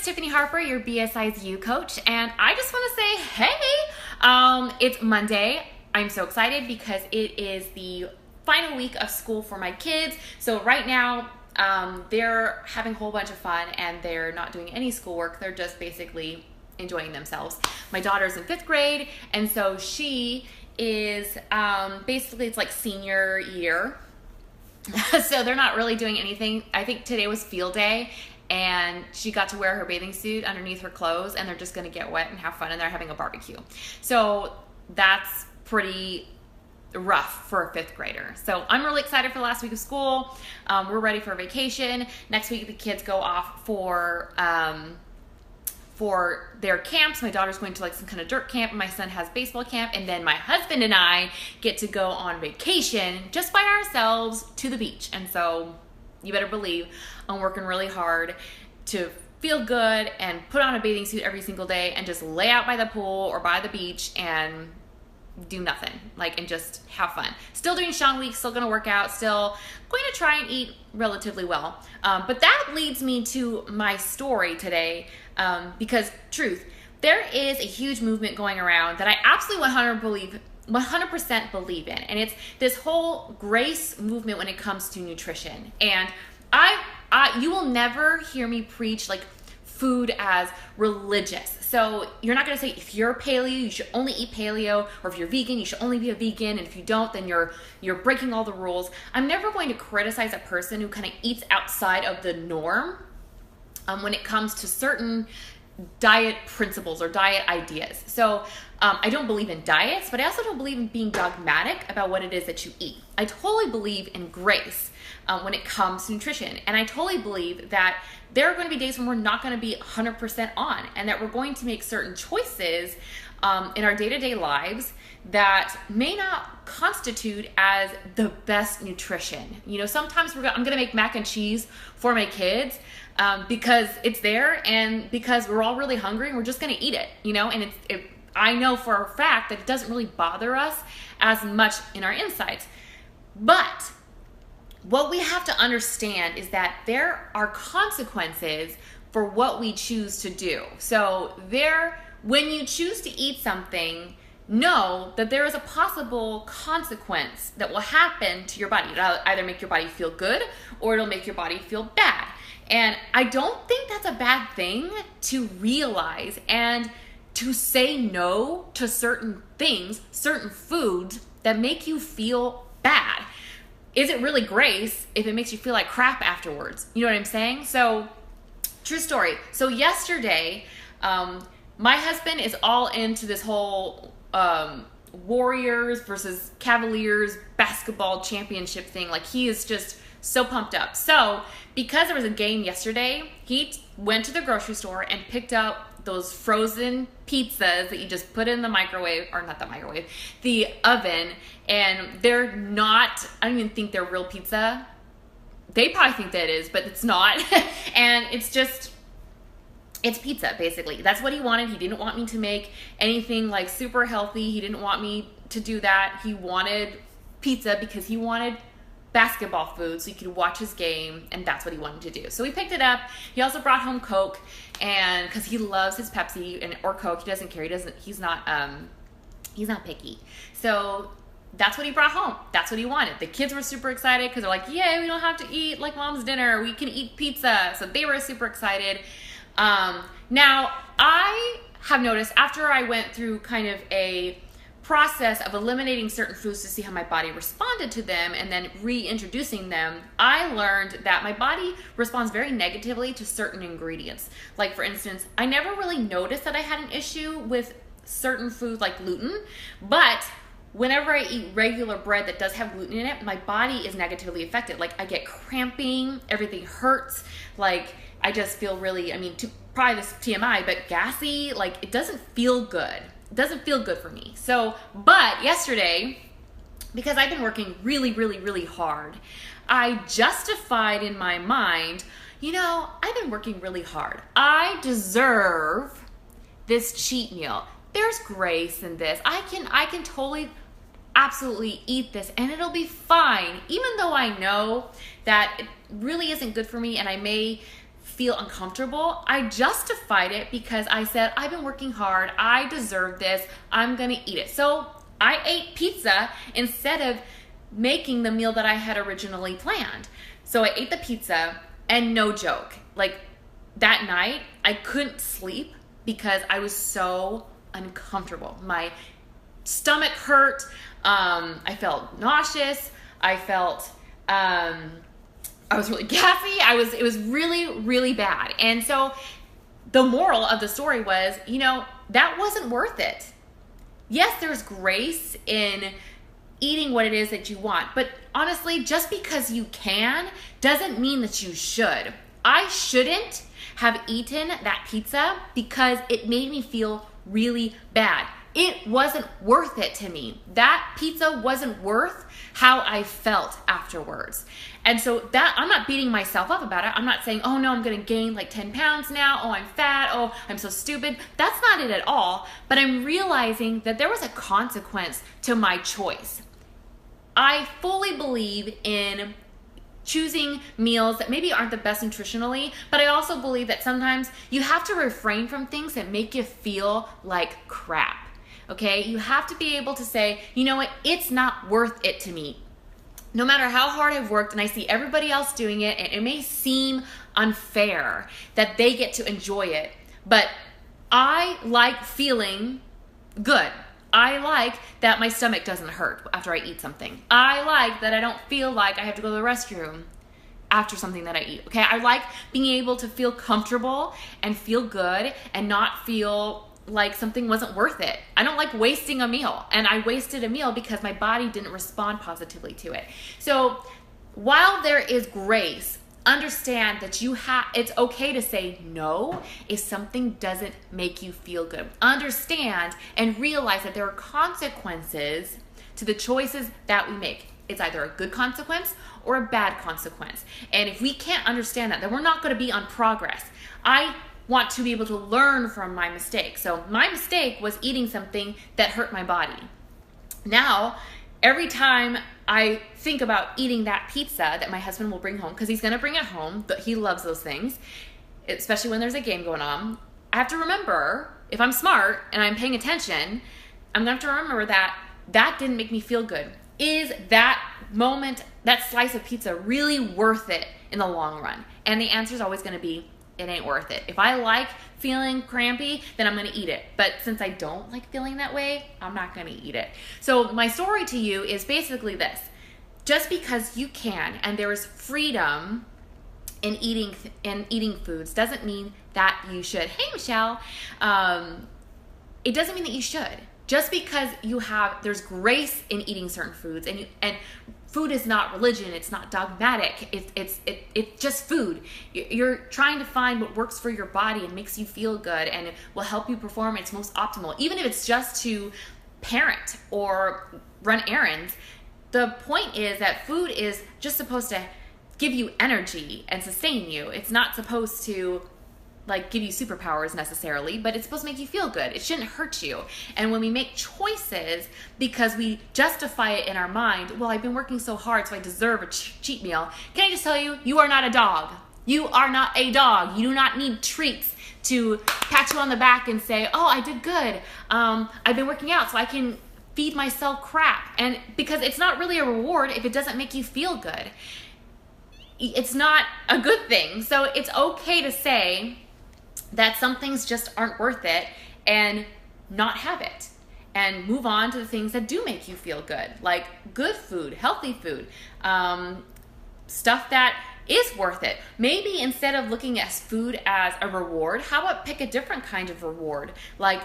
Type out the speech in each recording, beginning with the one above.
it's Tiffany Harper, your BSI's U coach, and I just want to say, hey, it's Monday. I'm so excited because it is the final week of school for my kids. So right now, they're having a whole bunch of fun and they're not doing any schoolwork. They're just basically enjoying themselves. My daughter's in 5th grade, and so she is basically, it's like senior year. So they're not really doing anything. I think today was field day, and she got to wear her bathing suit underneath her clothes, and they're just going to get wet and have fun, and they're having a barbecue. So that's pretty rough for a 5th grader. So I'm really excited for the last week of school. We're ready for vacation. Next week the kids go off for their camps. My daughter's going to like some kind of dirt camp, and my son has baseball camp, and then my husband and I get to go on vacation just by ourselves to the beach. And so you better believe I'm working really hard to feel good and put on a bathing suit every single day and just lay out by the pool or by the beach and do nothing, and just have fun. Still doing Sean Week, still gonna work out, still going to try and eat relatively well. But that leads me to my story today, because truth, there is a huge movement going around that I absolutely 100% believe in, and it's this whole grace movement when it comes to nutrition. And you will never hear me preach food as religious. So you're not going to say if you're paleo, you should only eat paleo, or if you're vegan, you should only be a vegan, and if you don't, then you're breaking all the rules. I'm never going to criticize a person who kind of eats outside of the norm when it comes to certain diet principles or diet ideas. So I don't believe in diets, but I also don't believe in being dogmatic about what it is that you eat. I totally believe in grace when it comes to nutrition. And I totally believe that there are going to be days when we're not going to be 100% on, and that we're going to make certain choices in our day-to-day lives that may not constitute as the best nutrition. Sometimes I'm going to make mac and cheese for my kids because it's there and because we're all really hungry and we're just going to eat it, and I know for a fact that it doesn't really bother us as much in our insides. But what we have to understand is that there are consequences for what we choose to do. So when you choose to eat something, know that there is a possible consequence that will happen to your body. It'll either make your body feel good or it'll make your body feel bad. And I don't think that's a bad thing to realize and to say no to certain things, certain foods that make you feel bad. Is it really grace if it makes you feel like crap afterwards? You know what I'm saying? So, true story. So yesterday, my husband is all into this whole Warriors versus Cavaliers basketball championship thing. He is just so pumped up. So, because there was a game yesterday, he went to the grocery store and picked up those frozen pizzas that you just put in the microwave, or not the microwave, the oven, and they're not, I don't even think they're real pizza. They probably think that it is, but it's not. And it's pizza, basically. That's what he wanted. He didn't want me to make anything super healthy. He didn't want me to do that. He wanted pizza because he wanted basketball food so he could watch his game, and that's what he wanted to do. So we picked it up. He also brought home Coke, and because he loves his Pepsi or Coke, he doesn't care. He's not picky. So that's what he brought home. That's what he wanted. The kids were super excited because they're like, yay, we don't have to eat like mom's dinner. We can eat pizza. So they were super excited. Now I have noticed after I went through kind of a process of eliminating certain foods to see how my body responded to them and then reintroducing them, I learned that my body responds very negatively to certain ingredients. For instance, I never really noticed that I had an issue with certain foods like gluten, but whenever I eat regular bread that does have gluten in it, my body is negatively affected. I get cramping, everything hurts, I just feel really, probably this TMI, but gassy, it doesn't feel good. It doesn't feel good for me. So, but yesterday, because I've been working really, really, really hard, I justified in my mind, I've been working really hard. I deserve this cheat meal. There's grace in this. I can totally, absolutely eat this and it'll be fine. Even though I know that it really isn't good for me and I may feel uncomfortable, I justified it because I said, I've been working hard, I deserve this, I'm gonna eat it. So I ate pizza instead of making the meal that I had originally planned. So I ate the pizza, and no joke, like that night I couldn't sleep because I was so uncomfortable. My stomach hurt, I felt nauseous, I felt I was really gassy. It was really, really bad. And so the moral of the story was, that wasn't worth it. Yes, there's grace in eating what it is that you want, but honestly, just because you can doesn't mean that you should. I shouldn't have eaten that pizza because it made me feel really bad. It wasn't worth it to me. That pizza wasn't worth how I felt afterwards. And so that, I'm not beating myself up about it. I'm not saying, oh no, I'm gonna gain like 10 pounds now. Oh, I'm fat. Oh, I'm so stupid. That's not it at all. But I'm realizing that there was a consequence to my choice. I fully believe in choosing meals that maybe aren't the best nutritionally, but I also believe that sometimes you have to refrain from things that make you feel like crap. Okay, you have to be able to say, you know what, it's not worth it to me. No matter how hard I've worked and I see everybody else doing it, and it may seem unfair that they get to enjoy it, but I like feeling good. I like that my stomach doesn't hurt after I eat something. I like that I don't feel like I have to go to the restroom after something that I eat. Okay, I like being able to feel comfortable and feel good and not feel like something wasn't worth it. I don't like wasting a meal, and I wasted a meal because my body didn't respond positively to it. So while there is grace, understand that it's okay to say no if something doesn't make you feel good. Understand and realize that there are consequences to the choices that we make. It's either a good consequence or a bad consequence. And if we can't understand that, then we're not going to be on progress. I want to be able to learn from my mistake. So my mistake was eating something that hurt my body. Now, every time I think about eating that pizza that my husband will bring home, because he's going to bring it home, but he loves those things, especially when there's a game going on, I have to remember, if I'm smart and I'm paying attention, I'm going to have to remember that that didn't make me feel good. Is that moment, that slice of pizza really worth it in the long run? And the answer is always going to be, it ain't worth it. If I like feeling crampy, then I'm going to eat it. But since I don't like feeling that way, I'm not going to eat it. So my story to you is basically this. Just because you can, and there is freedom in eating foods, doesn't mean that you should. Hey, Michelle. It doesn't mean that you should. Just because there's grace in eating certain foods, and food is not religion, it's not dogmatic, it's just food. You're trying to find what works for your body and makes you feel good and it will help you perform its most optimal, even if it's just to parent or run errands. The point is that food is just supposed to give you energy and sustain you. It's not supposed to give you superpowers necessarily, but it's supposed to make you feel good. It shouldn't hurt you. And when we make choices because we justify it in our mind, well, I've been working so hard, so I deserve a cheat meal. Can I just tell you, you are not a dog. You are not a dog. You do not need treats to pat you on the back and say, oh, I did good. I've been working out so I can feed myself crap. And because it's not really a reward if it doesn't make you feel good. It's not a good thing. So it's okay to say that some things just aren't worth it and not have it, and move on to the things that do make you feel good, like good food, healthy food, stuff that is worth it. Maybe instead of looking at food as a reward, how about pick a different kind of reward? Like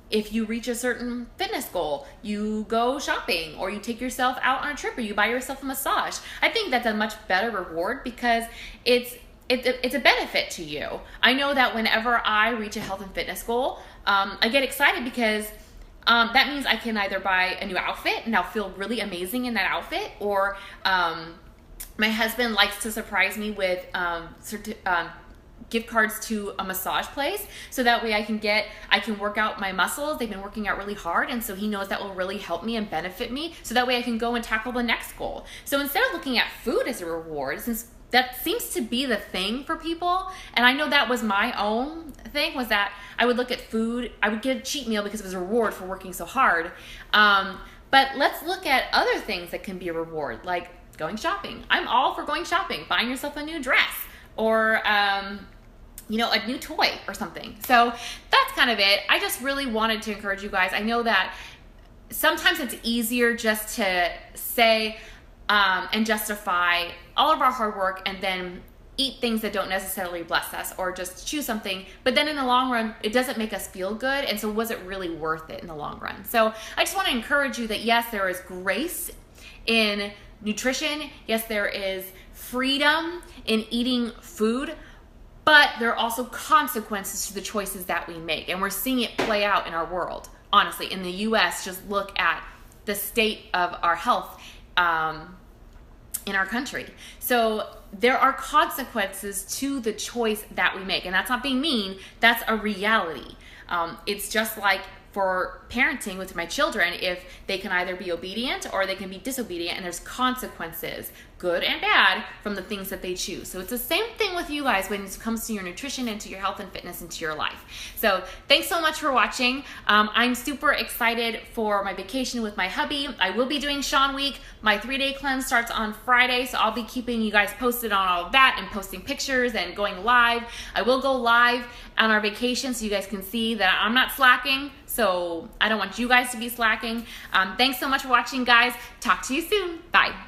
if you reach a certain fitness goal, you go shopping, or you take yourself out on a trip, or you buy yourself a massage. I think that's a much better reward because it's a benefit to you. I know that whenever I reach a health and fitness goal, I get excited because that means I can either buy a new outfit and I'll feel really amazing in that outfit, or my husband likes to surprise me with gift cards to a massage place, so that way I can work out my muscles. They've been working out really hard, and so he knows that will really help me and benefit me, so that way I can go and tackle the next goal. So instead of looking at food as a reward, since that seems to be the thing for people. And I know that was my own thing, was that I would look at food, I would get a cheat meal because it was a reward for working so hard. But let's look at other things that can be a reward, like going shopping. I'm all for going shopping, buying yourself a new dress, or you know, a new toy or something. So that's kind of it. I just really wanted to encourage you guys. I know that sometimes it's easier just to say and justify all of our hard work and then eat things that don't necessarily bless us, or just choose something, but then in the long run it doesn't make us feel good, and so was it really worth it in the long run? So I just want to encourage you that yes, there is grace in nutrition, yes, there is freedom in eating food, but there are also consequences to the choices that we make, and we're seeing it play out in our world. Honestly, in the US, just look at the state of our health in our country. So there are consequences to the choice that we make, and that's not being mean, that's a reality. It's just like for parenting with my children, if they can either be obedient or they can be disobedient, and there's consequences, good and bad, from the things that they choose. So it's the same thing with you guys when it comes to your nutrition and to your health and fitness and to your life. So thanks so much for watching. I'm super excited for my vacation with my hubby. I will be doing Sean Week. My 3-day cleanse starts on Friday, so I'll be keeping you guys posted on all of that and posting pictures and going live. I will go live on our vacation so you guys can see that I'm not slacking. So I don't want you guys to be slacking. Thanks so much for watching, guys. Talk to you soon. Bye.